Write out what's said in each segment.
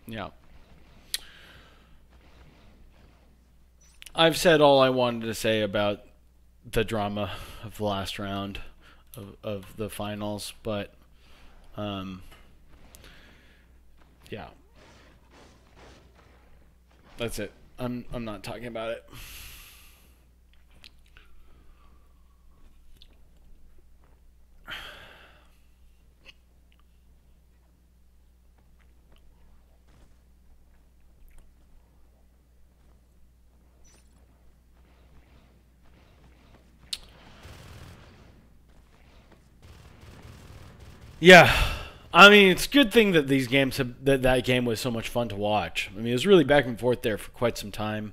Yeah. I've said all I wanted to say about the drama of the last round of the finals, but yeah. That's it. I'm not talking about it. Yeah, I mean, it's a good thing that these games have, that game was so much fun to watch. I mean, it was really back and forth there for quite some time.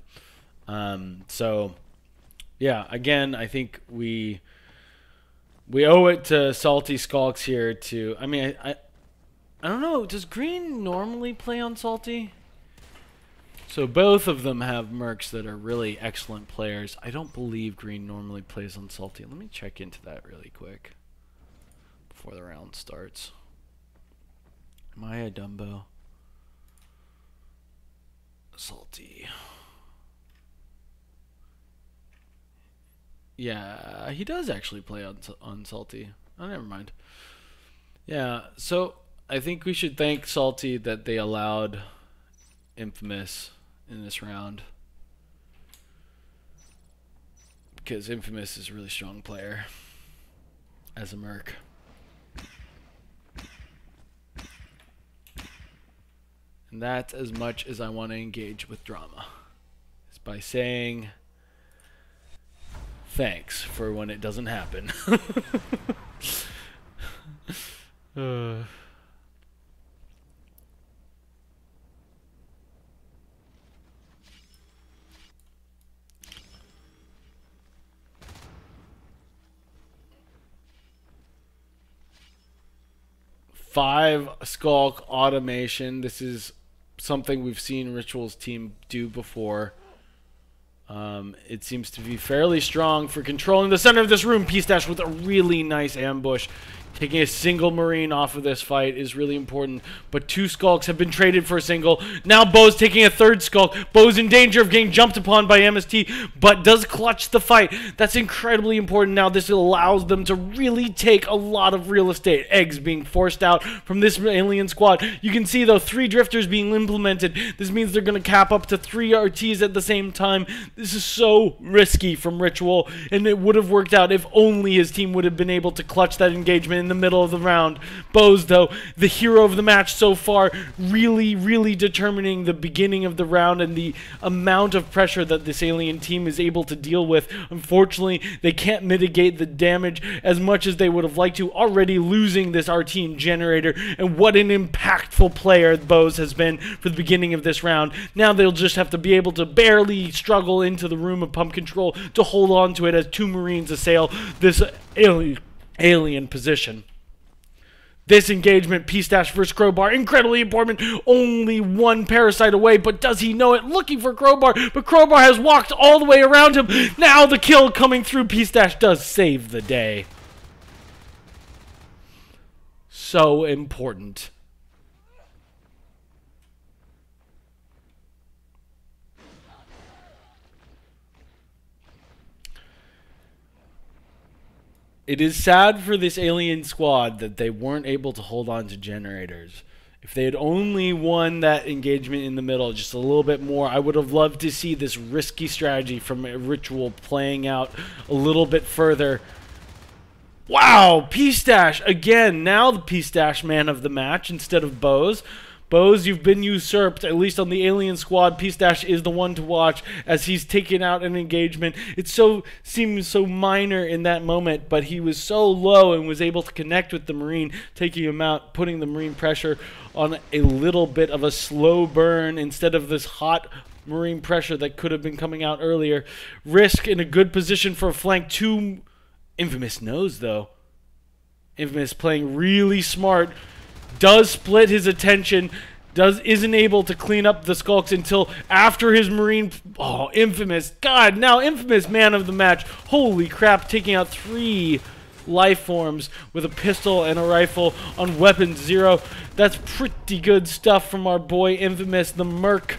So, yeah, again, I think we owe it to Salty Skulks here to. I mean, I don't know. Does Green normally play on Salty? So both of them have mercs that are really excellent players. I don't believe Green normally plays on Salty. Let me check into that really quick before the round starts. Am I a Dumbo? Salty. Yeah, he does actually play on Salty. Oh, never mind. Yeah, so I think we should thank Salty that they allowed Infamous in this round, because Infamous is a really strong player as a merc. And that's as much as I want to engage with drama, is by saying thanks for when it doesn't happen. 5 Skulk automation. This is something we've seen Ritual's team do before. It seems to be fairly strong for controlling the center of this room. P-Stash with a really nice ambush. Taking a single Marine off of this fight is really important. But 2 Skulks have been traded for a single. Now Bo's taking a 3rd Skulk. Bo's in danger of getting jumped upon by MST, but does clutch the fight. That's incredibly important. Now this allows them to really take a lot of real estate. Eggs being forced out from this alien squad. You can see, though, 3 drifters being implemented. This means they're going to cap up to 3 RTs at the same time. This is so risky from Ritual, and it would have worked out if only his team would have been able to clutch that engagement in the middle of the round. Bo's, though, the hero of the match so far, really determining the beginning of the round and the amount of pressure that this alien team is able to deal with. Unfortunately, they can't mitigate the damage as much as they would have liked to, already losing this RT and generator. And what an impactful player Bo's has been for the beginning of this round. Now they'll just have to be able to barely struggle into the room of pump control to hold on to it as 2 Marines assail this alien position. This engagement, P-Stash versus Crowbar, incredibly important. Only 1 parasite away, but does he know it? Looking for Crowbar, but Crowbar has walked all the way around him. Now the kill coming through. P-Stash does save the day. So important. It is sad for this alien squad that they weren't able to hold on to generators. If they had only won that engagement in the middle just a little bit more, I would have loved to see this risky strategy from a Ritual playing out a little bit further. Wow, P-Stash again. Now the P-Stash man of the match instead of Bo's. Bo's, you've been usurped, at least on the alien squad. P-Stash is the one to watch as he's taken out an engagement. It seems so minor in that moment, but he was so low and was able to connect with the Marine, taking him out, putting the Marine pressure on a little bit of a slow burn instead of this hot Marine pressure that could have been coming out earlier. Risk in a good position for a flank. 2 Infamous knows, though. Infamous playing really smart. Does split his attention, isn't able to clean up the Skulks until after his Marine. Oh, Infamous. God, now Infamous man of the match. Holy crap, taking out 3 life forms with a pistol and a rifle on weapon 0. That's pretty good stuff from our boy Infamous, the Merc.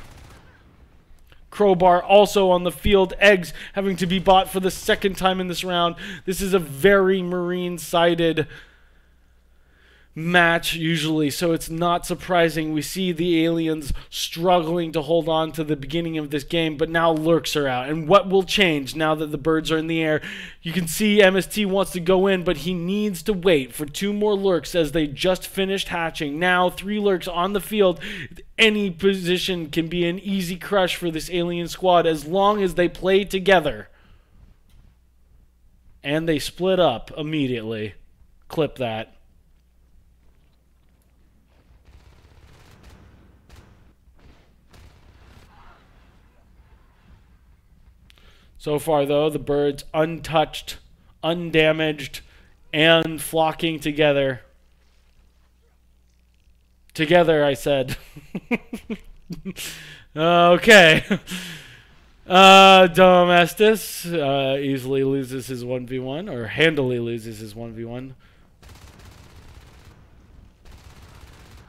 Crowbar also on the field. Eggs having to be bought for the second time in this round. This is a very Marine-sided match usually, so it's not surprising we see the aliens struggling to hold on to the beginning of this game, but now lurks are out. And what will change now that the birds are in the air? You can see MST wants to go in, but he needs to wait for 2 more lurks as they just finished hatching. Now 3 lurks on the field. Any position can be an easy crush for this alien squad as long as they play together. And they split up immediately. Clip that. So far, though, the birds untouched, undamaged, and flocking together. Together, I said. Okay. Domestus easily loses his 1v1, or handily loses his 1v1.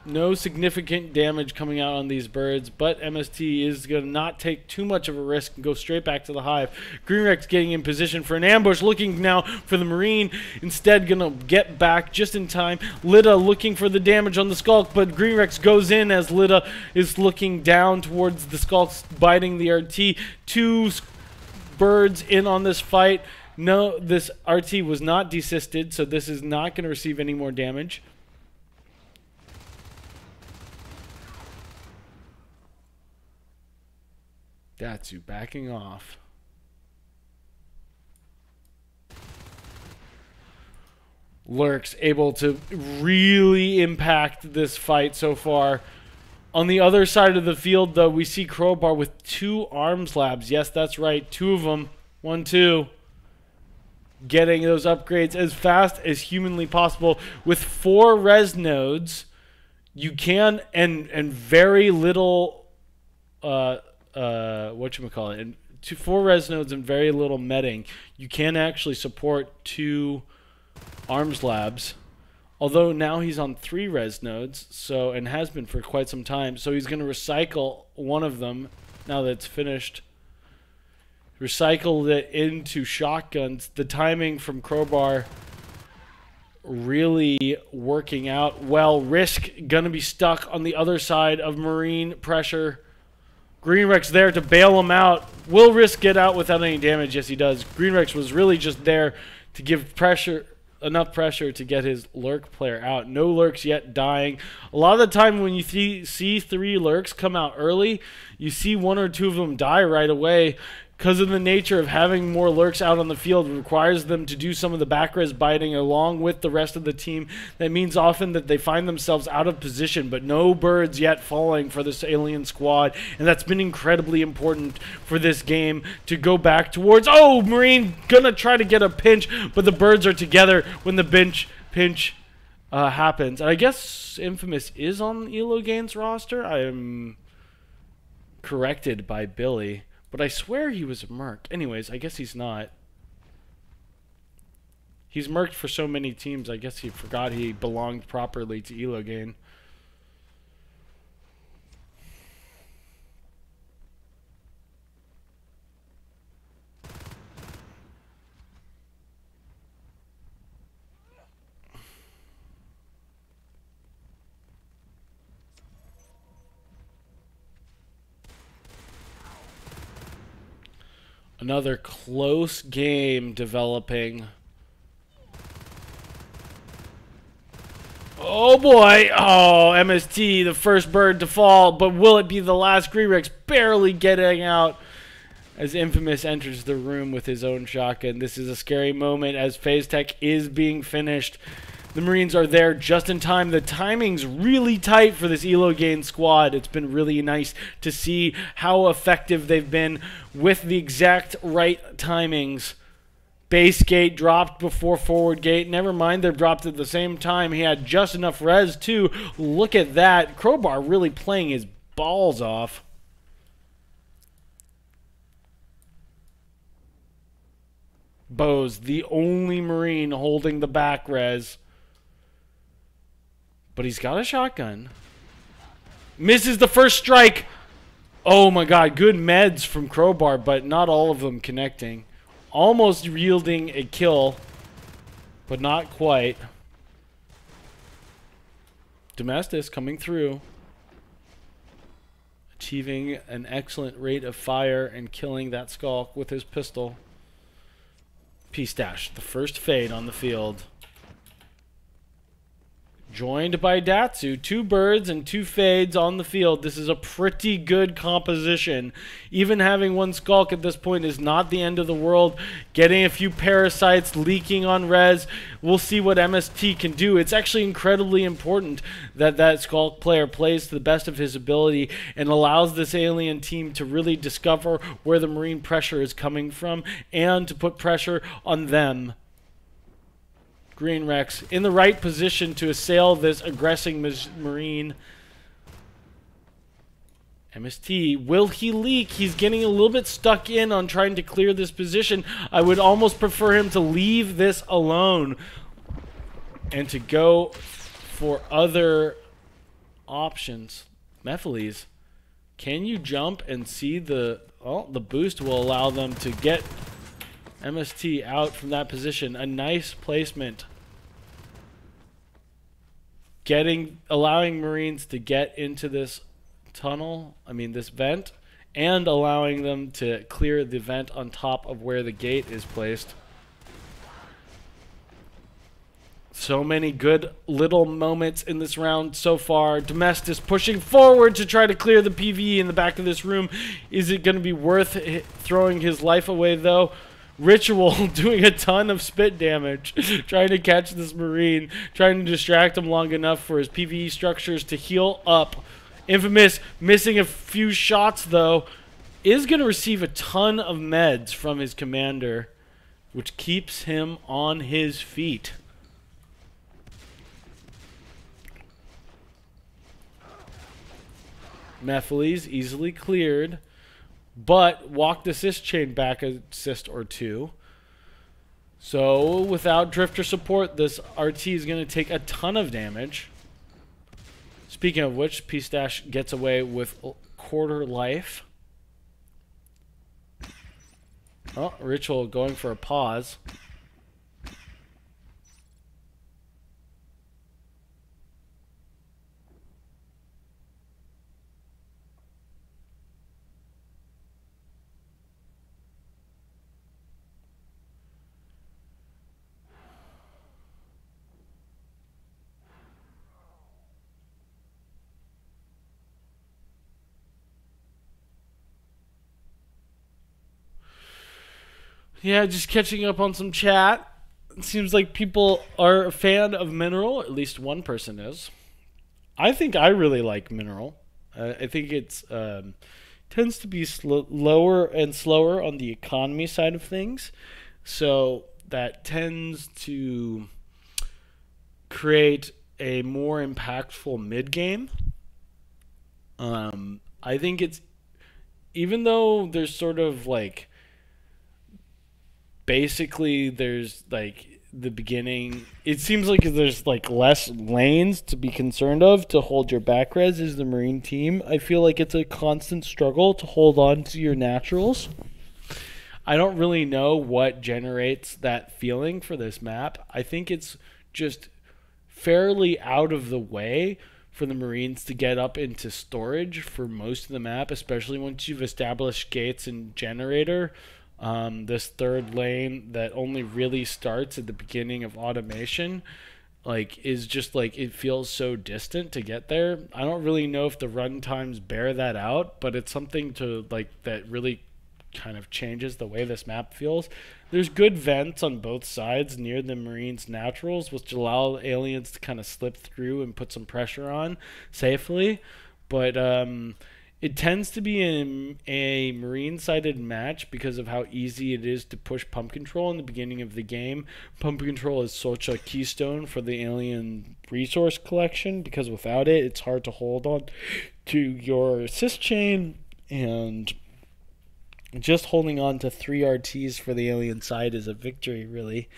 No significant damage coming out on these birds, but MST is going to not take too much of a risk and go straight back to the hive. Greenrex getting in position for an ambush, looking now for the Marine. Instead, going to get back just in time. Lita looking for the damage on the Skulk, but Greenrex goes in as Lita is looking down towards the Skulks, biting the RT. 2 birds in on this fight. No, this RT was not desisted, so this is not going to receive any more damage. Datsu backing off. Lurks able to really impact this fight so far. On the other side of the field, though, we see Crowbar with 2 arms labs. Yes, that's right. 2 of them. 1, 2. Getting those upgrades as fast as humanly possible. With 4 res nodes, you can, and very little... whatchamacallit, and 4 res nodes and very little medding, you can actually support 2 arms labs. Although now he's on 3 res nodes, so, and has been for quite some time, so he's going to recycle one of them now that it's finished. Recycle it into shotguns. The timing from Crowbar really working out well. Risk going to be stuck on the other side of Marine pressure. Greenrex there to bail him out. Will Risk get out without any damage? Yes, he does. Greenrex was really just there to give pressure, enough pressure to get his lurk player out. No lurks yet dying. A lot of the time when you see 3 lurks come out early, you see 1 or 2 of them die right away. Because of the nature of having more lurks out on the field, requires them to do some of the back res biting along with the rest of the team. That means often that they find themselves out of position, but no birds yet falling for this alien squad. And that's been incredibly important for this game to go back towards. Oh, Marine gonna try to get a pinch, but the birds are together when the pinch happens. And I guess Infamous is on ELOgain's roster. I am corrected by Billy. But I swear he was a merc. Anyways, I guess he's not. He's merked for so many teams, I guess he forgot he belonged properly to ELOgain. Another close game developing. Oh boy! Oh, MST, the first bird to fall, but will it be the last? Greenrex barely getting out as Infamous enters the room with his own shotgun. This is a scary moment as Phase Tech is being finished. The Marines are there just in time. The timing's really tight for this ELOgain squad. It's been really nice to see how effective they've been with the exact right timings. Base gate dropped before forward gate. Never mind, they're dropped at the same time. He had just enough res too. Look at that. Crowbar really playing his balls off. Bose, the only Marine holding the back res. But he's got a shotgun. Misses the first strike. Oh my god, good meds from Crowbar, but not all of them connecting. Almost yielding a kill, but not quite. Domestis coming through. Achieving an excellent rate of fire and killing that Skulk with his pistol. P-Stash, the first fade on the field. Joined by Datsu. 2 birds and 2 fades on the field. This is a pretty good composition. Even having 1 Skulk at this point is not the end of the world. Getting a few parasites, leaking on res. We'll see what MST can do. It's actually incredibly important that that Skulk player plays to the best of his ability and allows this alien team to really discover where the Marine pressure is coming from and to put pressure on them. Green Rex in the right position to assail this aggressing Marine. MST, will he leak? He's getting a little bit stuck in on trying to clear this position. I would almost prefer him to leave this alone and to go for other options. Mephiles, can you jump and see the... Oh, the boost will allow them to get MST out from that position. A nice placement. Allowing Marines to get into this tunnel, this vent, and allowing them to clear the vent on top of where the gate is placed. So many good little moments in this round so far. Domestis pushing forward to try to clear the PvE in the back of this room. Is it going to be worth throwing his life away, though? Ritual doing a ton of spit damage, trying to catch this Marine, trying to distract him long enough for his PvE structures to heal up. Infamous missing a few shots, though, is going to receive a ton of meds from his commander, which keeps him on his feet. Mephiles easily cleared, but walked assist chain back assist or 2. So without drifter support, this RT is going to take a ton of damage. Speaking of which, P-Stash gets away with quarter life. Oh, Ritual going for a pause. Yeah, just catching up on some chat. It seems like people are a fan of Mineral. At least one person is. I think I really like Mineral. I think it's tends to be lower and slower on the economy side of things. So that tends to create a more impactful mid-game. I think it's... Even though there's sort of like... Basically, there's like the beginning. It seems like there's like less lanes to be concerned of to hold your back res as the Marine team. I feel like it's a constant struggle to hold on to your naturals. I don't really know what generates that feeling for this map. I think it's just fairly out of the way for the Marines to get up into storage for most of the map, especially once you've established gates and generator. This third lane that only really starts at the beginning of automation, like, is just like, it feels so distant to get there. I don't really know if the run times bear that out, but it's something to like that really kind of changes the way this map feels. There's good vents on both sides near the Marines' naturals, which allow aliens to kind of slip through and put some pressure on safely, but it tends to be a Marine-sided match because of how easy it is to push pump control in the beginning of the game. Pump control is such a keystone for the alien resource collection because without it, it's hard to hold on to your assist chain and Just holding on to 3 RTs for the alien side is a victory, really.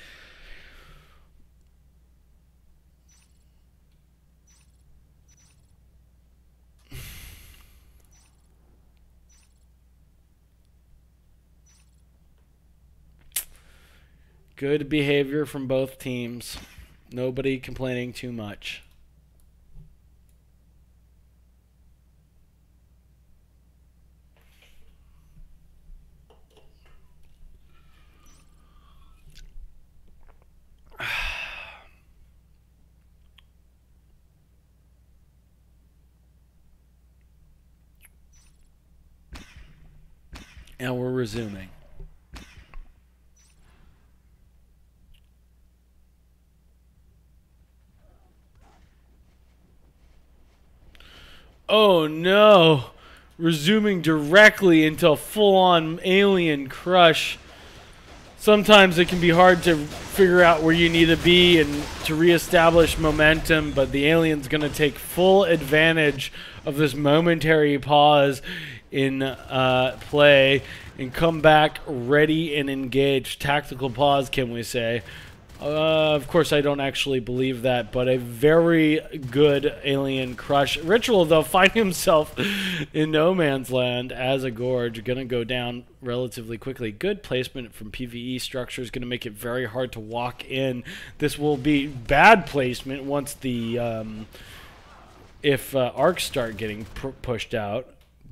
Good behavior from both teams. Nobody complaining too much. And we're resuming. Oh no! Resuming directly into a full-on alien crush. Sometimes it can be hard to figure out where you need to be and to reestablish momentum, but the alien's going to take full advantage of this momentary pause in play and come back ready and engaged. Tactical pause, can we say? Of course, I don't actually believe that, but a very good alien crush. Ritual, though, finding himself in no man's land as a gorge. Going to go down relatively quickly. Good placement from PvE structures. Going to make it very hard to walk in. This will be bad placement once the if arcs start getting pushed out.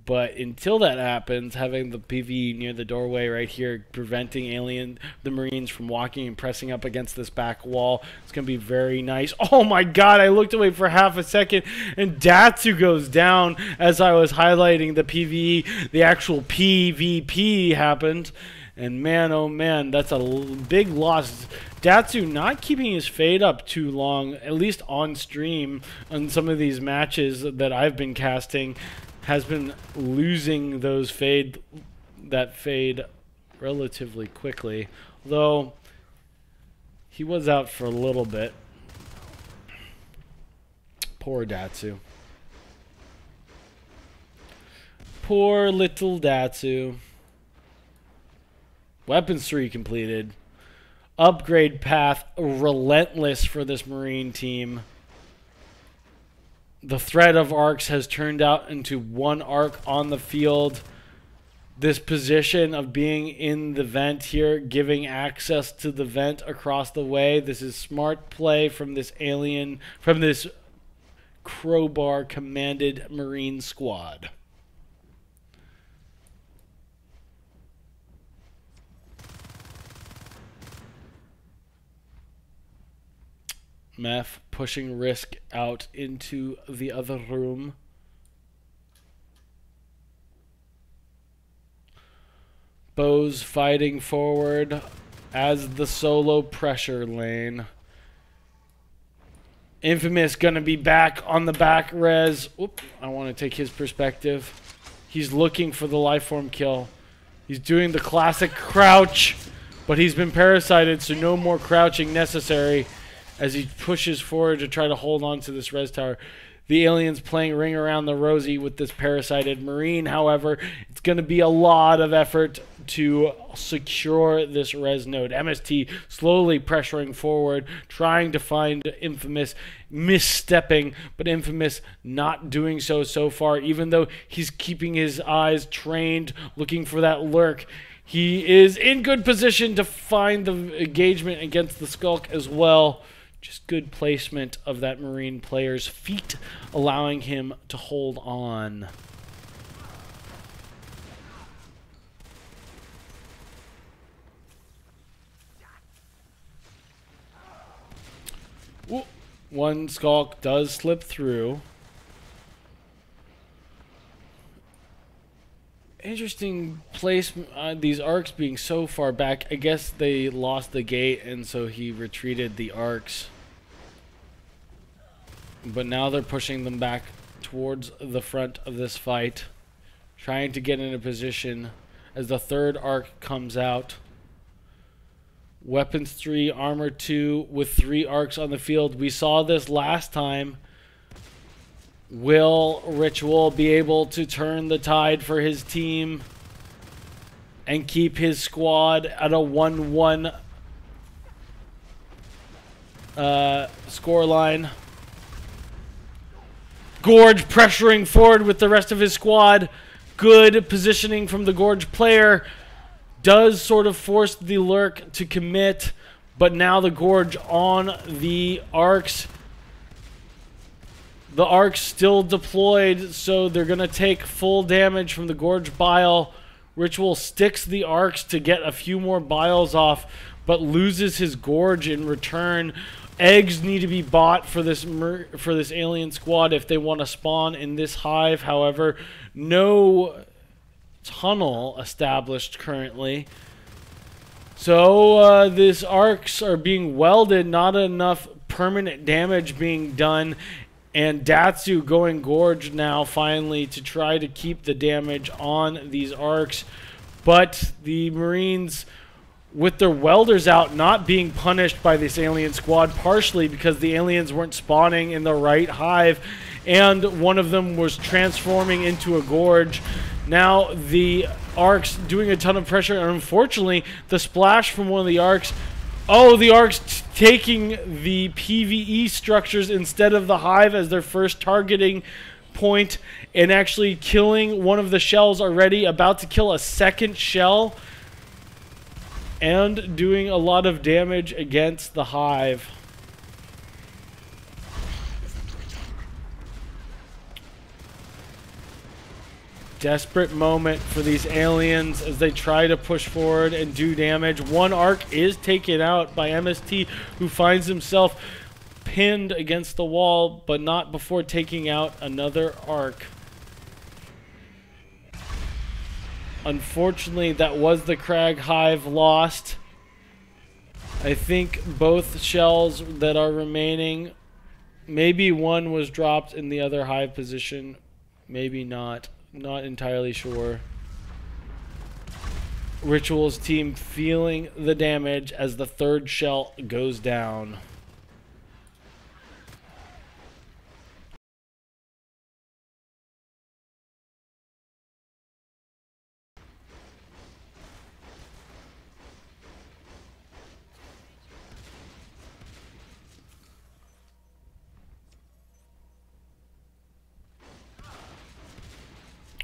But until that happens, having the PvE near the doorway right here, preventing the Marines from walking and pressing up against this back wall, it's going to be very nice. Oh my god, I looked away for half a second, and Datsu goes down as I was highlighting the PvE. The actual PvP happened, and man, oh man, that's a big loss. Datsu not keeping his fade up too long, at least on stream on some of these matches that I've been casting, has been losing that fade relatively quickly, though he was out for a little bit. Poor Datsu. Poor little Datsu. Weapons 3 completed. Upgrade path relentless for this Marine team. The threat of arcs has turned out into 1 arc on the field. This position of being in the vent here, giving access to the vent across the way. This is smart play from this crowbar commanded Marine squad. Meth pushing Risk out into the other room. Bose fighting forward as the solo pressure lane. Infamous gonna be back on the back res. Oop, I want to take his perspective. He's looking for the lifeform kill. He's doing the classic crouch, but he's been parasited, so no more crouching necessary as he pushes forward to try to hold on to this res tower. The alien's playing ring around the rosy with this parasited Marine. However, it's going to be a lot of effort to secure this res node. MST slowly pressuring forward, trying to find Infamous, misstepping, but Infamous not doing so far, even though he's keeping his eyes trained, looking for that lurk. He is in good position to find the engagement against the Skulk as well. Just good placement of that Marine player's feet, allowing him to hold on. Ooh, 1 Skulk does slip through. Interesting placement. These arcs being so far back. I guess they lost the gate, and so he retreated the arcs. But now they're pushing them back towards the front of this fight, trying to get in a position as the 3rd arc comes out. Weapons 3, armor 2 with 3 arcs on the field. We saw this last time. Will Ritual be able to turn the tide for his team? and keep his squad at a 1-1 scoreline. Gorge pressuring forward with the rest of his squad. Good positioning from the Gorge player. Does sort of force the Lurk to commit, but now the Gorge on the arcs. The arcs still deployed, so they're going to take full damage from the Gorge bile. Ritual sticks the arcs to get a few more biles off, but loses his Gorge in return. Eggs need to be bought for this alien squad if they want to spawn in this hive. However, no tunnel established currently. So these arcs are being welded, not enough permanent damage being done. And Datsu going Gorge now finally to try to keep the damage on these arcs. But the Marines, with their welders out, not being punished by this alien squad, partially because the aliens weren't spawning in the right hive, and one of them was transforming into a Gorge. Now the arcs doing a ton of pressure, and unfortunately the splash from one of the arcs, the arcs taking the PvE structures instead of the hive as their first targeting point, and actually killing one of the shells already, about to kill a second shell, and doing a lot of damage against the hive. Desperate moment for these aliens as they try to push forward and do damage. One arc is taken out by MST, who finds himself pinned against the wall, but not before taking out another arc. Unfortunately, that was the Crag hive lost. I think both shells that are remaining, maybe one was dropped in the other hive position, maybe not. Not entirely sure. Ritual's team feeling the damage as the third shell goes down.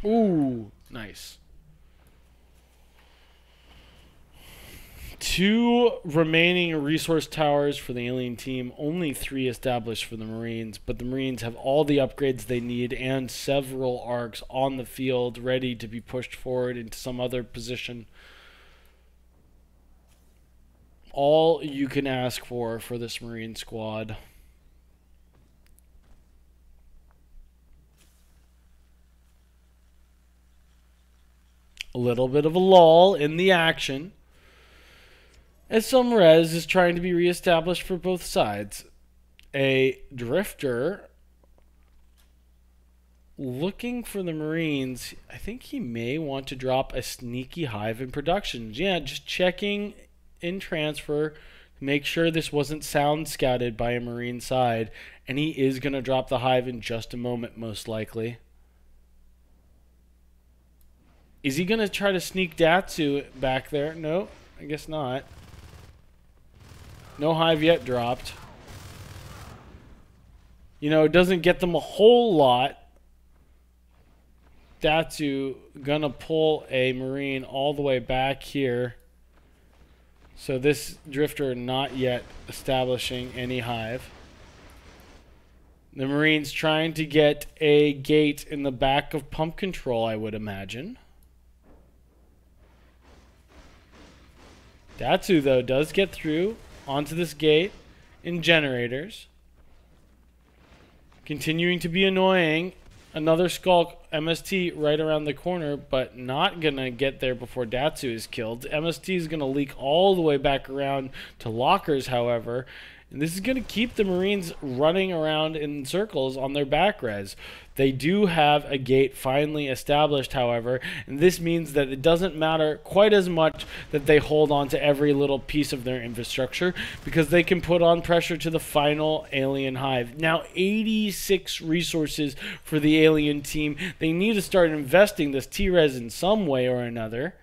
Ooh, nice. 2 remaining resource towers for the alien team. Only 3 established for the Marines, but the Marines have all the upgrades they need and several arcs on the field ready to be pushed forward into some other position. All you can ask for this Marine squad. A little bit of a lull in the action as some res is trying to be reestablished for both sides. A drifter looking for the Marines. I think he may want to drop a sneaky hive in production. Yeah, just checking in transfer, make sure this wasn't sound scouted by a Marine side, and he is going to drop the hive in just a moment, most likely. Is he going to try to sneak Datsu back there? No, I guess not. No hive yet dropped. You know, it doesn't get them a whole lot. Datsu going to pull a Marine all the way back here. So this drifter not yet establishing any hive. The Marines trying to get a gate in the back of pump control, I would imagine. Datsu, though, does get through onto this gate in generators. Continuing to be annoying. Another Skulk MST right around the corner, but not going to get there before Datsu is killed. MST is going to leak all the way back around to lockers, however. And this is going to keep the Marines running around in circles on their back res. They do have a gate finally established, however, and this means that it doesn't matter quite as much that they hold on to every little piece of their infrastructure, because they can put on pressure to the final alien hive. Now 86 resources for the alien team. They need to start investing this T-res in some way or another.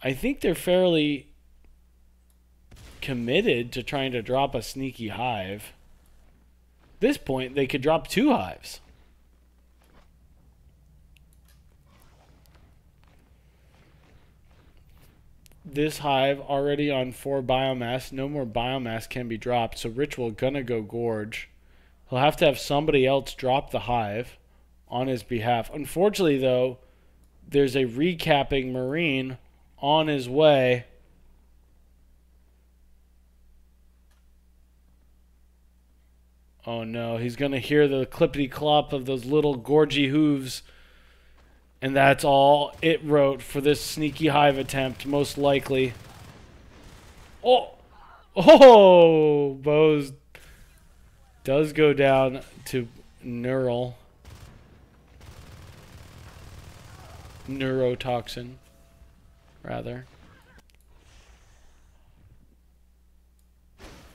I think they're fairly committed to trying to drop a sneaky hive. At this point, they could drop 2 hives. This hive already on 4 biomass. No more biomass can be dropped, so Ritual gonna go Gorge. He'll have to have somebody else drop the hive on his behalf. Unfortunately, though, there's a recapping Marine on his way. Oh no, he's going to hear the clippity-clop of those little gorgy hooves. And that's all it wrote for this sneaky hive attempt, most likely. Oh! Oh! Bose does go down to neural. Neurotoxin, rather.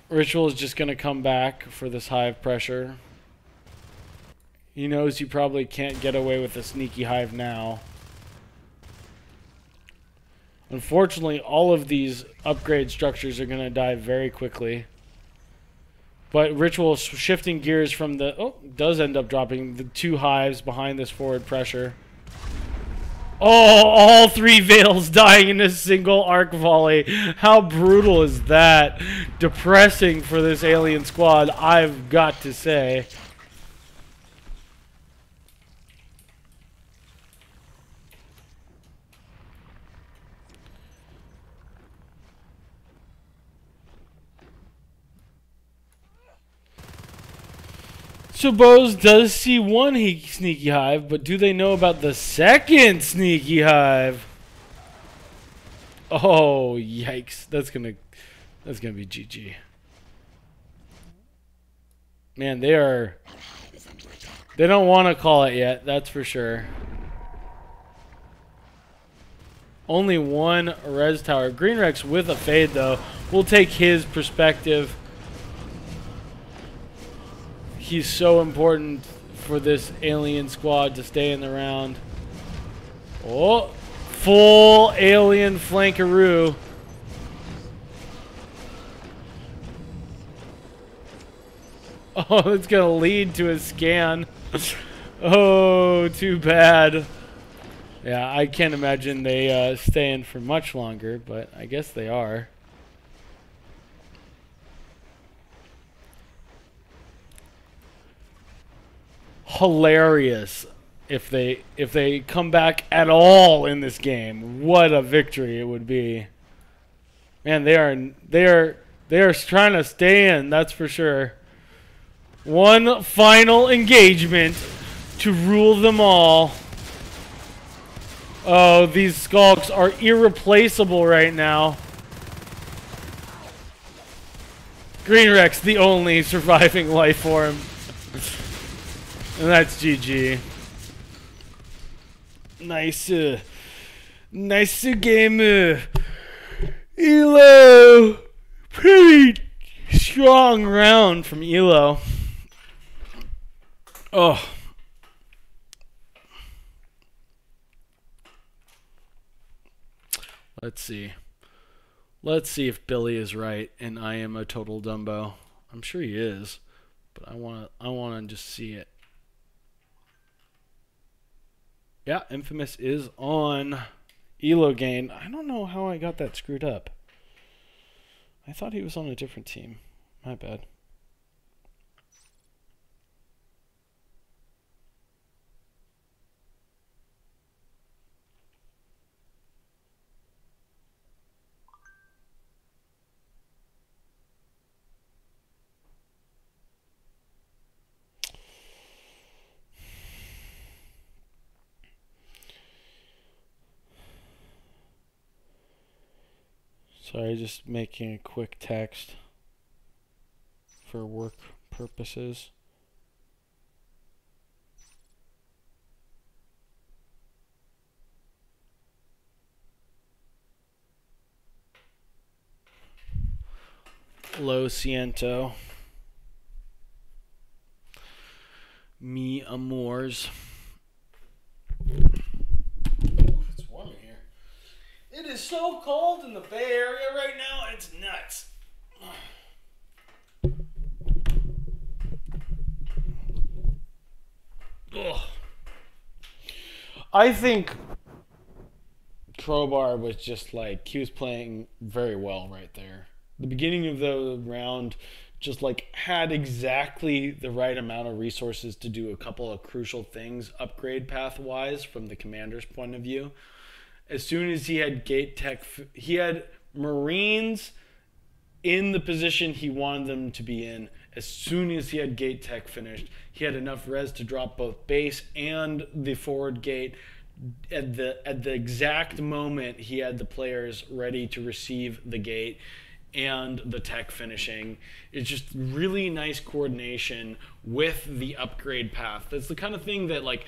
Ritual is just going to come back for this hive pressure. He knows you probably can't get away with a sneaky hive now. Unfortunately, all of these upgrade structures are going to die very quickly. But Ritual shifting gears from the... Oh, does end up dropping the 2 hives behind this forward pressure. Oh, all 3 Veils dying in a single arc volley. How brutal is that? Depressing for this alien squad, I've got to say. So Bose does see 1 sneaky hive, but do they know about the 2nd sneaky hive? Oh, yikes. That's gonna be GG. Man, they don't want to call it yet, that's for sure. Only 1 res tower. Green Rex with a fade though. We'll take his perspective. He's so important for this alien squad to stay in the round. Oh, full alien flankaroo. Oh, it's going to lead to a scan. Oh, too bad. Yeah, I can't imagine they stay in for much longer, but I guess they are. Hilarious if they come back at all in this game. What a victory it would be. Man, they are trying to stay in, that's for sure. One final engagement to rule them all. Oh, these Skulks are irreplaceable right now. Green Rex, the only surviving life form. And that's GG. Nice game. ELO. Pretty strong round from ELO. Oh. Let's see. Let's see if Billy is right and I am a total Dumbo. I'm sure he is, but I want to just see it. Yeah, Infamous is on ELOgain. I don't know how I got that screwed up. I thought he was on a different team. My bad. Sorry, just making a quick text for work purposes. Lo siento. Mi amors. It's warm in here. It is is so cold in the Bay Area right now. It's nuts. Ugh. I think Crowbar was just like, he was playing very well right there. The beginning of the round just like had exactly the right amount of resources to do a couple of crucial things upgrade path wise from the commander's point of view. As soon as he had gate tech, he had Marines in the position he wanted them to be in. As soon as he had gate tech finished, he had enough res to drop both base and the forward gate at the exact moment he had the players ready to receive the gate and the tech finishing. It's just really nice coordination with the upgrade path. That's the kind of thing that, like,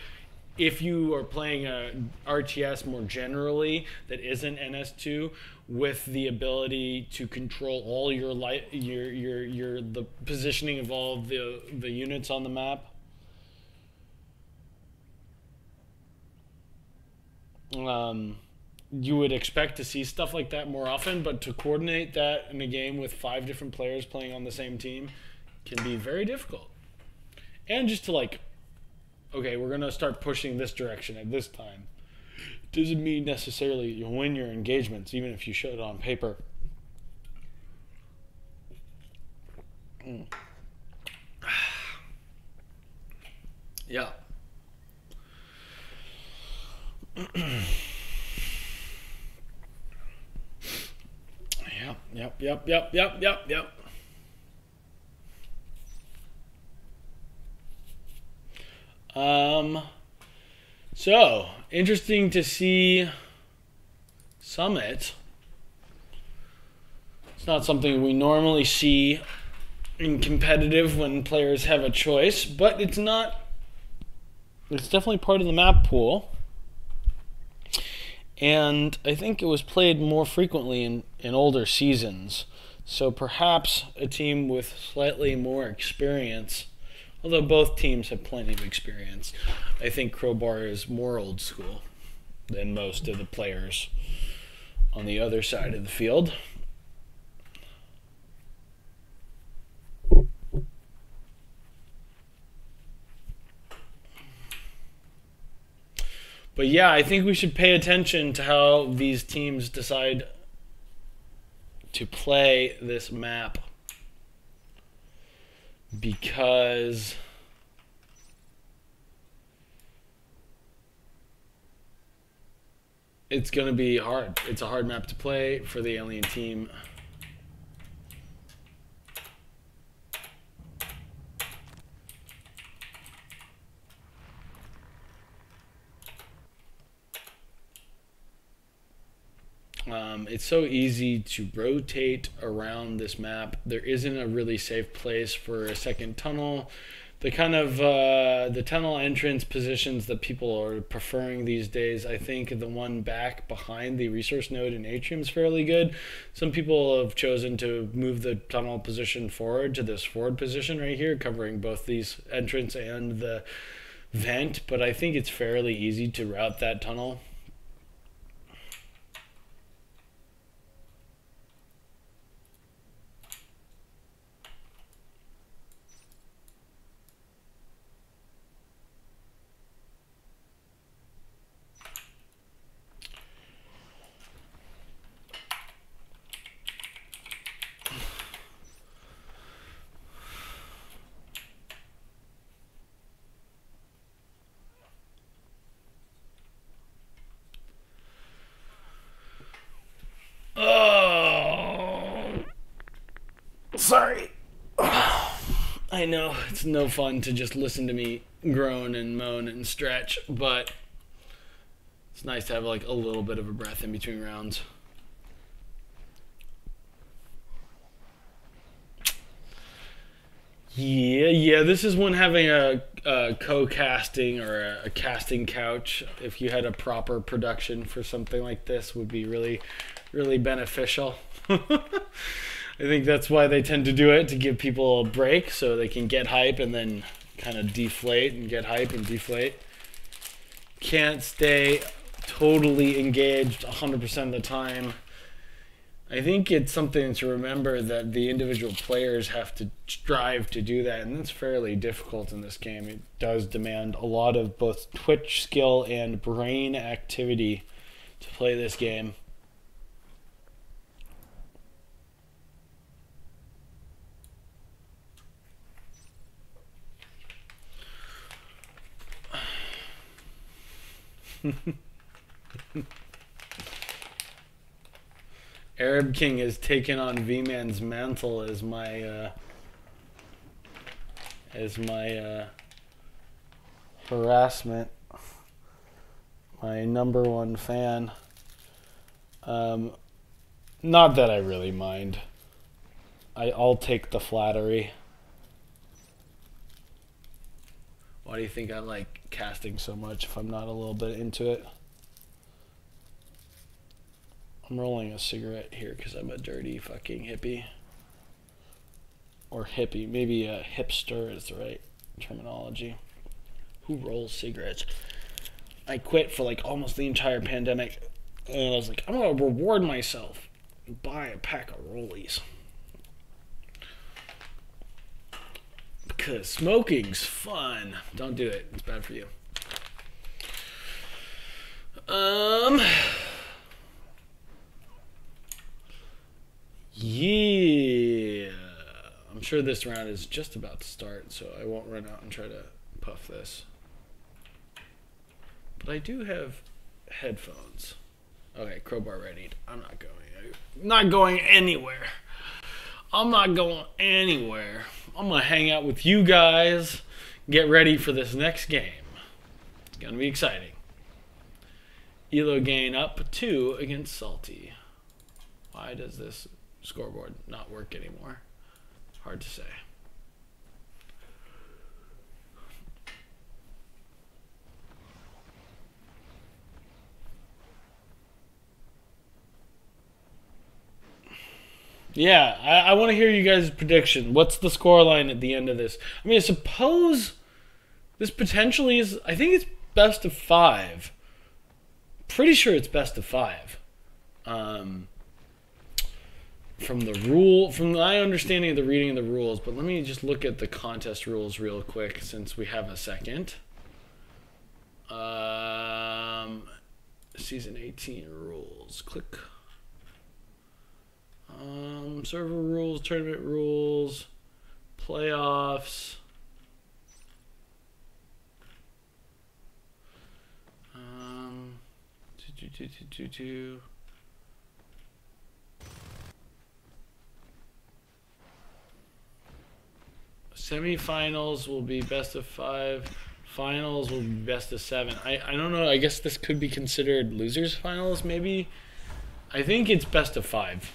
if you are playing a RTS more generally that isn't NS2, with the ability to control all your the positioning of all the units on the map. You would expect to see stuff like that more often, but to coordinate that in a game with 5 different players playing on the same team can be very difficult. And just to, like, okay, we're going to start pushing this direction at this time. Doesn't mean necessarily you'll win your engagements, even if you show it on paper. Yeah. Yep. So, interesting to see Summit. It's not something we normally see in competitive when players have a choice, but it's not. It's definitely part of the map pool. And I think it was played more frequently in older seasons. So perhaps a team with slightly more experience, although both teams have plenty of experience, I think Crowbar is more old school than most of the players on the other side of the field. But yeah, I think we should pay attention to how these teams decide to play this map, because it's going to be hard. It's a hard map to play for the alien team. It's so easy to rotate around this map. There isn't a really safe place for a second tunnel. The kind of the tunnel entrance positions that people are preferring these days, I think the one back behind the resource node in Atrium is fairly good. Some people have chosen to move the tunnel position forward to this forward position right here, covering both these entrance and the vent, but I think it's fairly easy to route that tunnel. Oh, sorry. I know it's no fun to just listen to me groan and moan and stretch, but it's nice to have like a little bit of a breath in between rounds. Yeah, this is when having a co-casting or a casting couch, if you had a proper production for something like this, would be really, really beneficial. I think that's why they tend to do it, to give people a break so they can get hype and then kind of deflate and get hype and deflate. Can't stay totally engaged 100% of the time. I think it's something to remember that the individual players have to strive to do that, and it's fairly difficult in this game. It does demand a lot of both twitch skill and brain activity to play this game. Arab King has taken on V-Man's mantle as my harassment. My #1 fan. Not that I really mind. I'll take the flattery. Why do you think I like casting so much if I'm not a little bit into it? I'm rolling a cigarette here because I'm a dirty fucking hippie. Or hippie. Maybe a hipster is the right terminology. Who rolls cigarettes? I quit for like almost the entire pandemic. And I was like, I'm going to reward myself and buy a pack of rollies. Because smoking's fun. Don't do it. It's bad for you. Yeah. I'm sure this round is just about to start, so I won't run out and try to puff this. But I do have headphones. Okay, crowbar ready. I'm not going anywhere. I'm not going anywhere. I'm going to hang out with you guys, get ready for this next game. It's going to be exciting. ELOgain up 2 against Salty. Why does this scoreboard not work anymore? Hard to say. Yeah, I want to hear you guys' prediction. What's the scoreline at the end of this? I mean, I suppose this potentially is... I think it's best of 5. Pretty sure it's best of 5. From my understanding of the reading of the rules, but let me just look at the contest rules real quick since we have a second. Season 18 rules. Click. Server rules, tournament rules, playoffs. Semifinals will be best of 5. Finals will be best of 7. I don't know. I guess this could be considered losers finals, maybe. I think it's best of 5.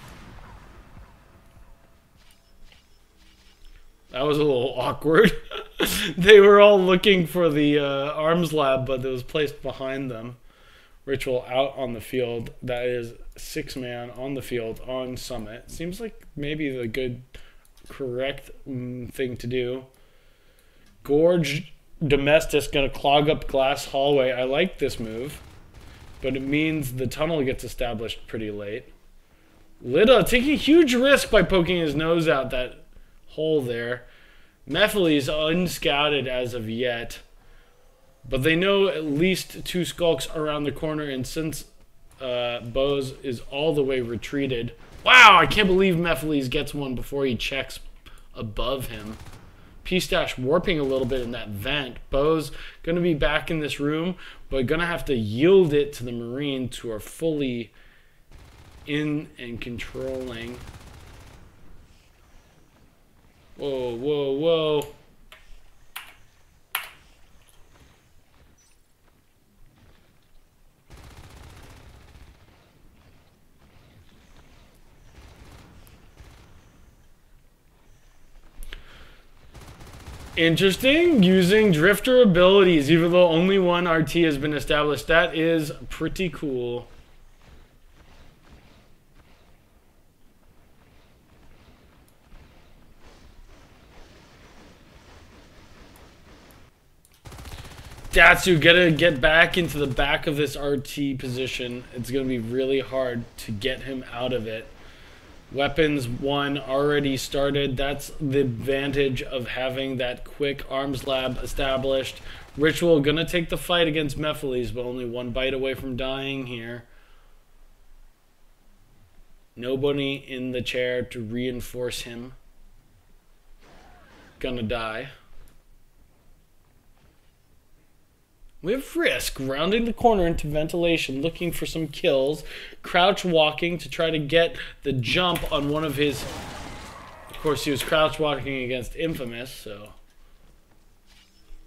That was a little awkward. They were all looking for the arms lab, but it was placed behind them. Ritual out on the field. That is 6-man on the field on Summit. Seems like maybe the good, correct thing to do. Gorge Domestic's going to clog up glass hallway. I like this move, but it means the tunnel gets established pretty late. Lida taking a huge risk by poking his nose out that hole there. Mephiles unscouted as of yet, but they know at least 2 Skulks around the corner, and since Bose is all the way retreated, wow, I can't believe Mephiles gets one before he checks above him. P-Stash warping a little bit in that vent. Bose going to be back in this room, but going to have to yield it to the Marines, who are fully in and controlling. Whoa, whoa, whoa. Interesting. Using drifter abilities, even though only one RT has been established. That is pretty cool. Datsu gotta get back into the back of this RT position. It's gonna be really hard to get him out of it. Weapons 1 already started. That's the advantage of having that quick arms lab established. Ritual gonna take the fight against Mephiles, but only 1 bite away from dying here. Nobody in the chair to reinforce him. Gonna die. We have Risk rounding the corner into ventilation, looking for some kills. Crouch walking to try to get the jump on one of his... Of course, he was crouch walking against Infamous, so...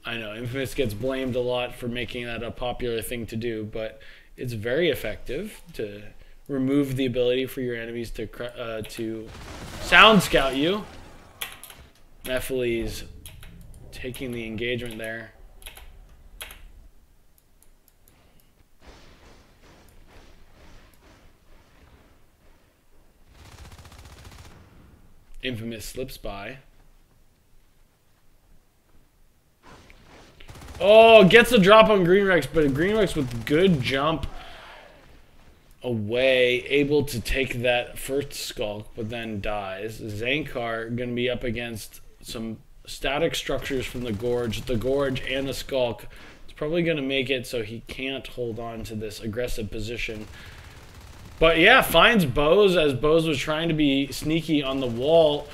I know, Infamous gets blamed a lot for making that a popular thing to do, but it's very effective to remove the ability for your enemies to sound scout you. Mephiles taking the engagement there. Infamous slips by. Oh, gets a drop on Green Rex, but Green Rex with good jump away, able to take that first Skulk, but then dies. Zankar going to be up against some static structures from the Gorge and the Skulk. It's probably going to make it so he can't hold on to this aggressive position. But yeah, finds Bose as Bose was trying to be sneaky on the wall.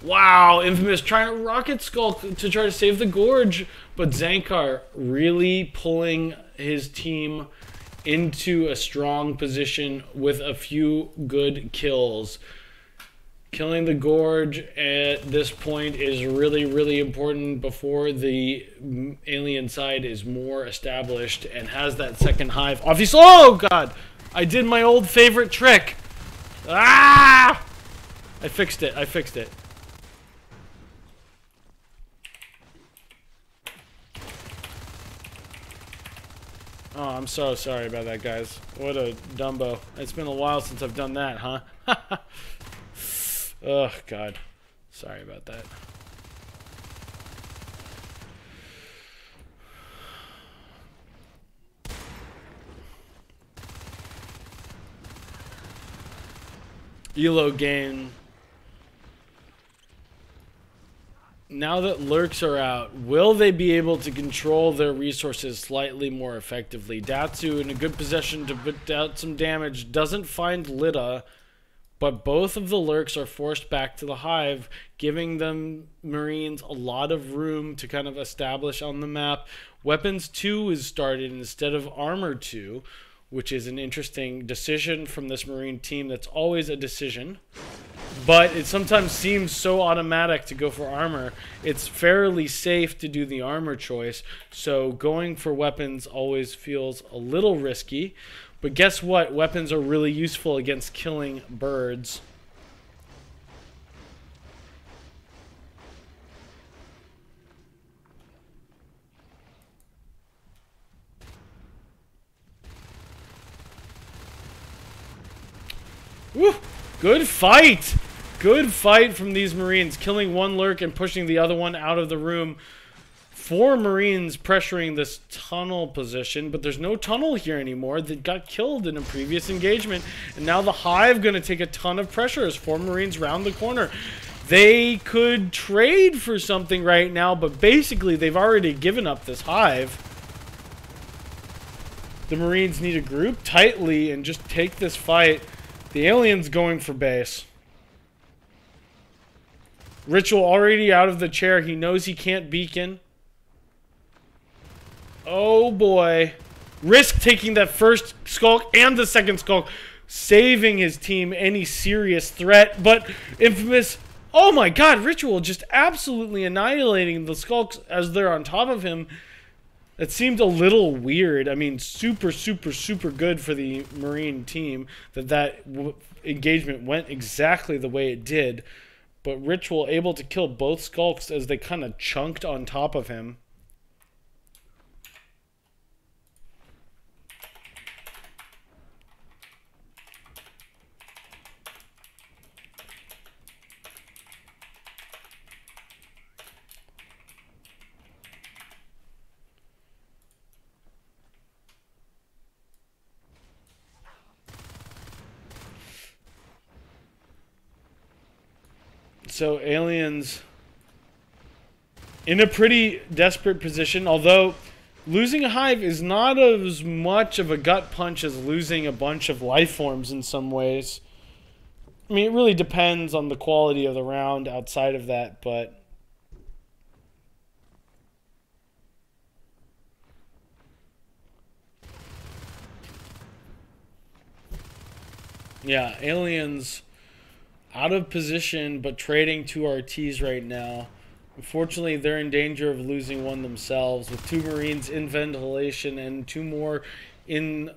Wow, Infamous trying to rocket Skulk to try to save the Gorge. But Zankar really pulling his team into a strong position with a few good kills. Killing the Gorge at this point is really, really important before the alien side is more established and has that second hive. Obviously, oh god! I did my old favorite trick. Ah! I fixed it. I fixed it. Oh, I'm so sorry about that, guys. What a Dumbo. It's been a while since I've done that, huh? Oh, God. Sorry about that. ELOgain. Now that lurks are out, will they be able to control their resources slightly more effectively? Datsu in a good position to put out some damage. Doesn't find Lita, but both of the lurks are forced back to the hive, giving them Marines a lot of room to kind of establish on the map. Weapons 2 is started instead of Armor 2, which is an interesting decision from this Marine team. That's always a decision. But it sometimes seems so automatic to go for armor. It's fairly safe to do the armor choice, so going for weapons always feels a little risky. But guess what? Weapons are really useful against killing birds. Woo! Good fight! Good fight from these Marines, killing one lurk and pushing the other one out of the room. 4 Marines pressuring this tunnel position, but there's no tunnel here anymore. They got killed in a previous engagement, and now the hive going to take a ton of pressure as 4 Marines round the corner. They could trade for something right now, but basically they've already given up this hive. The Marines need to group tightly and just take this fight. The alien's going for base. Ritual already out of the chair. He knows he can't beacon. Oh boy. Risk taking that first Skulk and the second Skulk. Saving his team any serious threat. But Infamous... Oh my god, Ritual just absolutely annihilating the Skulks as they're on top of him. It seemed a little weird. I mean, super, super, super good for the Marine team that engagement went exactly the way it did. But Ritual able to kill both Skulks as they kind of chunked on top of him. So Aliens in a pretty desperate position, although losing a hive is not as much of a gut punch as losing a bunch of life forms in some ways. I mean, it really depends on the quality of the round outside of that, but yeah, Aliens out of position but trading 2 RTs right now. Unfortunately, they're in danger of losing one themselves with 2 Marines in ventilation and 2 more in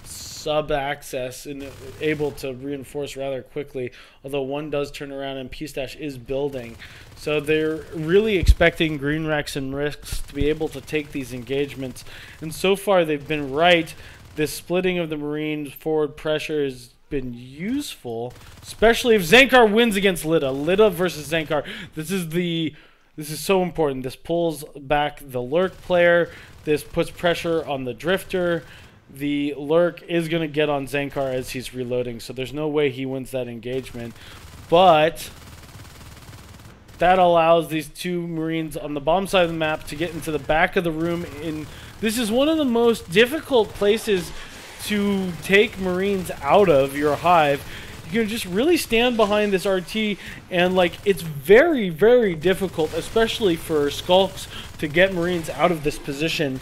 sub-access and able to reinforce rather quickly, although one does turn around and P-Stash is building. So they're really expecting Green Rex and Risks to be able to take these engagements, and so far they've been right. This splitting of the Marines forward pressure has been useful, especially if Zankar wins against Lita. Lita versus Zankar. This is so important. This pulls back the Lurk player. This puts pressure on the Drifter. The Lurk is going to get on Zankar as he's reloading, so there's no way he wins that engagement. But that allows these 2 Marines on the bottom side of the map to get into the back of the room. This is one of the most difficult places to take Marines out of your hive. You can just really stand behind this RT, and like, it's very, very difficult, especially for Skulks, to get Marines out of this position.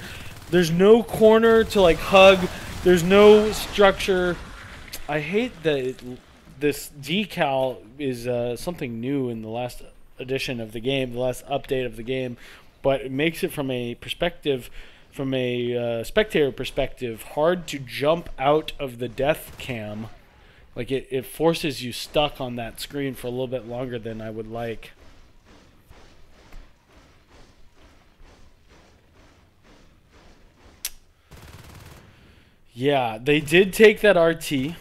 There's no corner to like hug. There's no structure. I hate that this decal is something new in the last edition of the game, the last update of the game, but it makes it from a perspective, from a spectator perspective, hard to jump out of the death cam. Like, it forces you stuck on that screen for a little bit longer than I would like. Yeah, they did take that RT,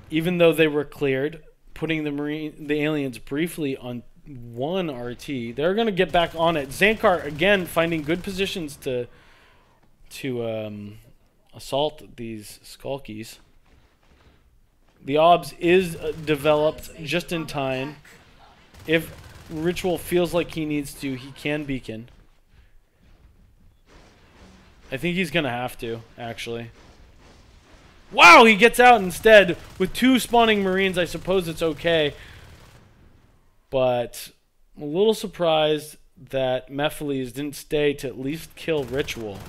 even though they were cleared, putting the aliens briefly on 1 RT. They're going to get back on it. Zankar, again, finding good positions to assault these Skulkies. The OBS is developed just in time. If Ritual feels like he needs to, he can beacon. I think he's going to have to, actually. Wow, he gets out instead. With 2 spawning Marines, I suppose it's okay. But I'm a little surprised that Mephiles didn't stay to at least kill Ritual.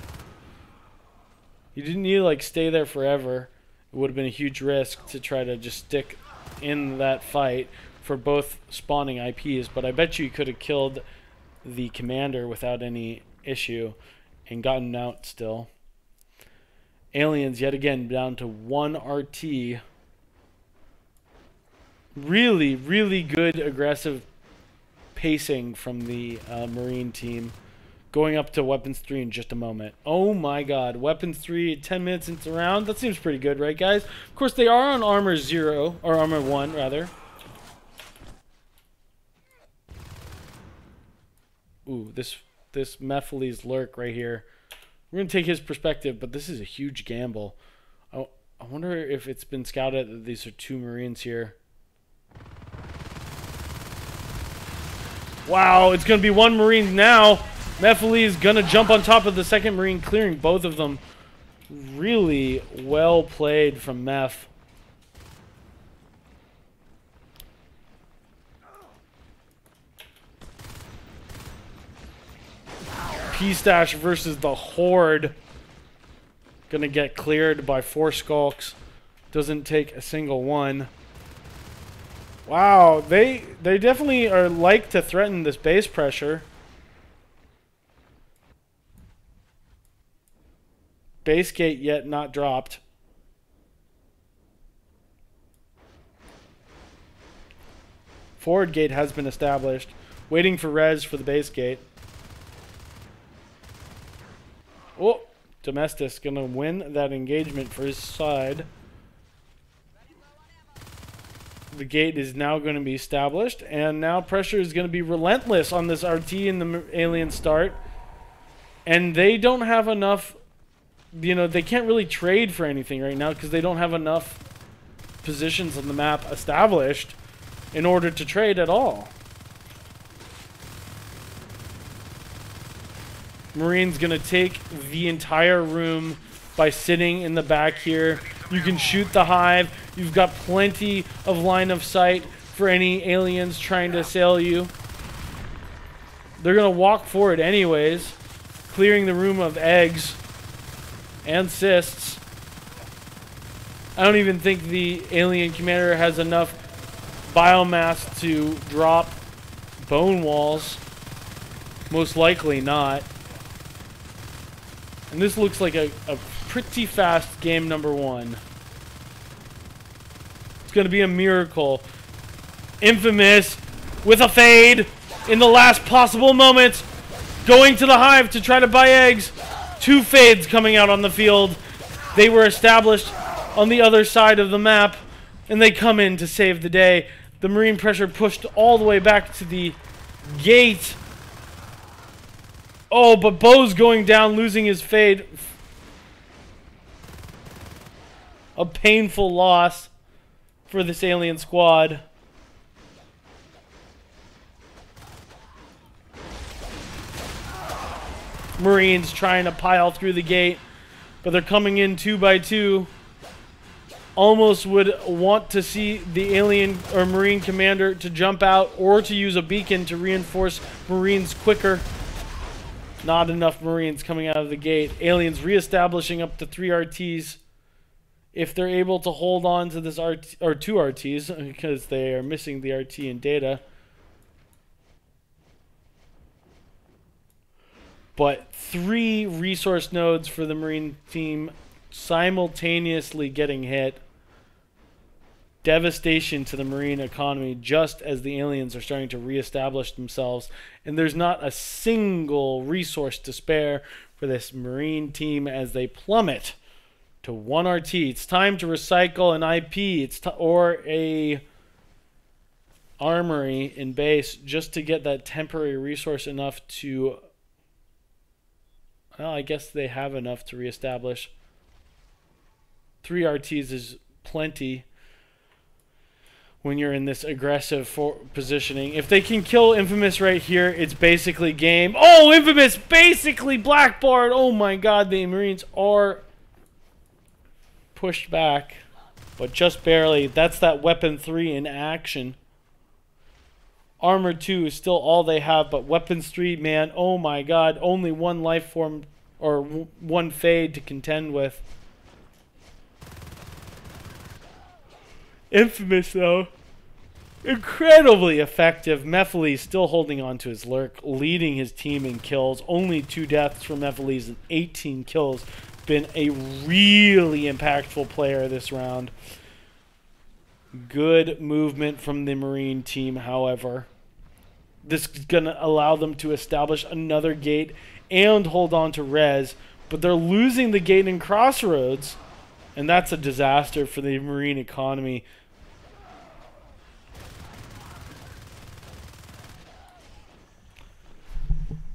You didn't need to like stay there forever. It would have been a huge risk to try to just stick in that fight for both spawning IPs, but I bet you could have killed the commander without any issue and gotten out still. Aliens yet again down to 1 RT. Really, really good aggressive pacing from the Marine team. Going up to Weapons 3 in just a moment. Oh my god. Weapons 3 10 minutes into the round. That seems pretty good, right, guys? Of course, they are on Armor 0. Or Armor 1, rather. Ooh, this Mephiles Lurk right here. We're going to take his perspective, but this is a huge gamble. I wonder if it's been scouted that these are 2 Marines here. Wow, it's going to be 1 Marine now. Mephiles is going to jump on top of the 2nd Marine, clearing both of them. Really well played from Meph. P-Stash versus the Horde. Going to get cleared by 4 Skulks. Doesn't take a single one. Wow, they definitely are like to threaten this base pressure. Base gate yet not dropped. Forward gate has been established. Waiting for res for the base gate. Oh, Domestus gonna win that engagement for his side. The gate is now going to be established, and now pressure is going to be relentless on this RT in the alien start. And they don't have enough, you know, they can't really trade for anything right now because they don't have enough positions on the map established in order to trade at all. Marine's going to take the entire room by sitting in the back here. You can shoot the hive. You've got plenty of line of sight for any aliens trying to assail you. They're going to walk forward anyways, clearing the room of eggs and cysts. I don't even think the alien commander has enough biomass to drop bone walls. Most likely not. And this looks like a pretty fast game number 1. It's going to be a miracle. Infamous with a fade in the last possible moments. Going to the hive to try to buy eggs. 2 fades coming out on the field. They were established on the other side of the map, and they come in to save the day. The Marine pressure pushed all the way back to the gate. Oh, but Bo's going down, losing his fade. A painful loss for this alien squad. Marines trying to pile through the gate, but they're coming in 2 by 2. Almost would want to see the alien or Marine commander to jump out or to use a beacon to reinforce Marines quicker. Not enough Marines coming out of the gate. Aliens reestablishing up to 3 RTs. If they're able to hold on to this RT, or 2 RTs, because they are missing the RT in data. But 3 resource nodes for the Marine team simultaneously getting hit. Devastation to the Marine economy just as the aliens are starting to reestablish themselves. And there's not a single resource to spare for this Marine team as they plummet to 1 RT. It's time to recycle an IP or a armory in base just to get that temporary resource enough to... Well, I guess they have enough to reestablish. 3 RTs is plenty when you're in this aggressive positioning. If they can kill Infamous right here, it's basically game. Oh, Infamous basically blackbarred. Oh my god, the Marines are pushed back, but just barely. That's that Weapon 3 in action. Armor 2 is still all they have, but Weapons 3, man, oh my god, only 1 life form or 1 fade to contend with. Infamous, though. Incredibly effective. Mephiles still holding on to his lurk, leading his team in kills. Only 2 deaths from Mephiles and 18 kills. Been a really impactful player this round. Good movement from the Marine team, however. This is going to allow them to establish another gate and hold on to res. But they're losing the gate in Crossroads. And that's a disaster for the Marine economy.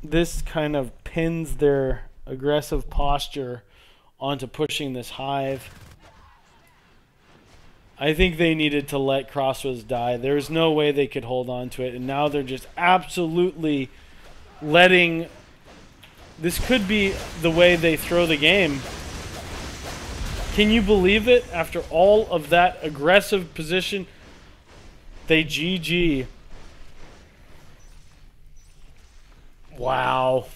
This kind of pins their aggressive posture onto pushing this hive. I think they needed to let Crossroads die. There's no way they could hold on to it. And now they're just absolutely letting... This could be the way they throw the game. Can you believe it? After all of that aggressive position, they GG. Wow.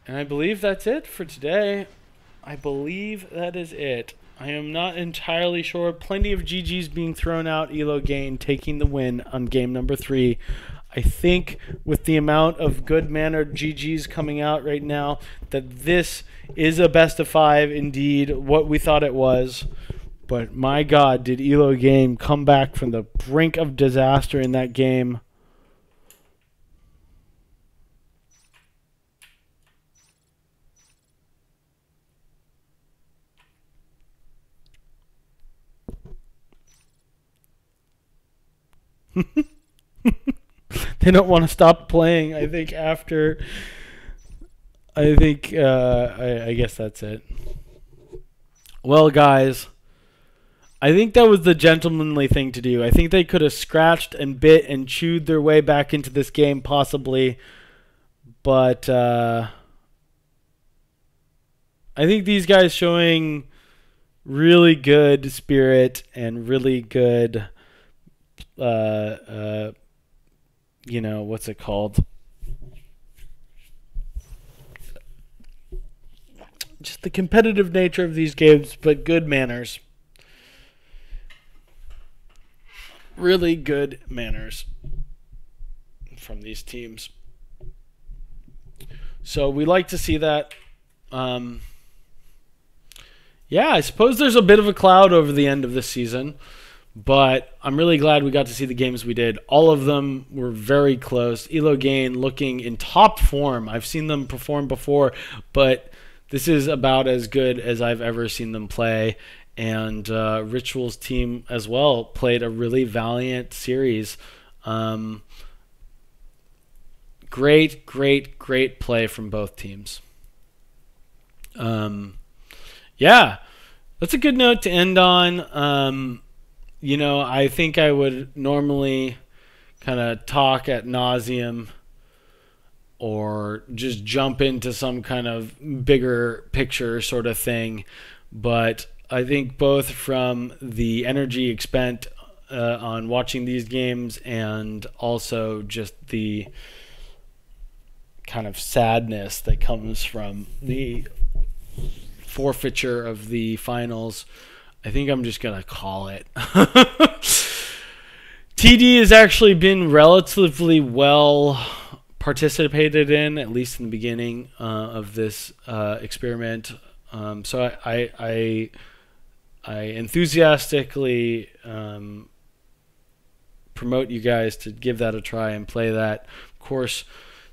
And I believe that's it for today. I believe that is it. I am not entirely sure. Plenty of GGs being thrown out. ELOgain taking the win on game number 3. I think with the amount of good-mannered GGs coming out right now that this is a best of 5 indeed, what we thought it was. But my God, did ELOgain come back from the brink of disaster in that game. They don't want to stop playing, I think, after... I think, I guess that's it. Well, guys, I think that was the gentlemanly thing to do. I think they could have scratched and bit and chewed their way back into this game possibly. But I think these guys showing really good spirit and really good, you know, what's it called? Just the competitive nature of these games, but good manners. Really good manners from these teams. So we like to see that. Yeah, I suppose there's a bit of a cloud over the end of this season, but I'm really glad we got to see the games we did. All of them were very close. ELOgain looking in top form. I've seen them perform before, but this is about as good as I've ever seen them play. And Ritual's team as well played a really valiant series. Great play from both teams. Yeah, that's a good note to end on. You know, I think I would normally kind of talk ad nauseum or just jump into some kind of bigger picture sort of thing. But I think both from the energy expended on watching these games and also just the kind of sadness that comes from the forfeiture of the finals, I think I'm just going to call it. TD has actually been relatively well participated in, at least in the beginning of this experiment. So I enthusiastically promote you guys to give that a try and play that. Of course,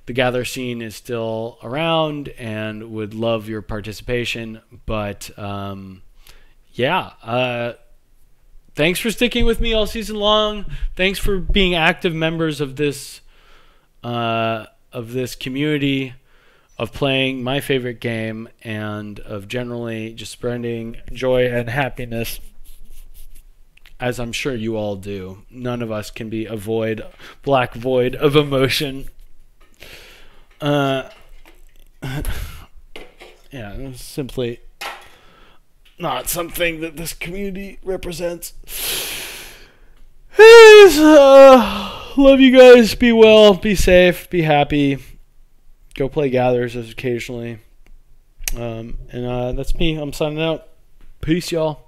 the gather scene is still around and would love your participation. But yeah, thanks for sticking with me all season long. Thanks for being active members of this community, of playing my favorite game, and of generally just spreading joy and happiness, as I'm sure you all do. None of us can be a black void of emotion. Yeah, it's simply not something that this community represents. Anyways, love you guys. Be well, be safe, be happy. Go play gathers occasionally. And that's me. I'm signing out. Peace, y'all.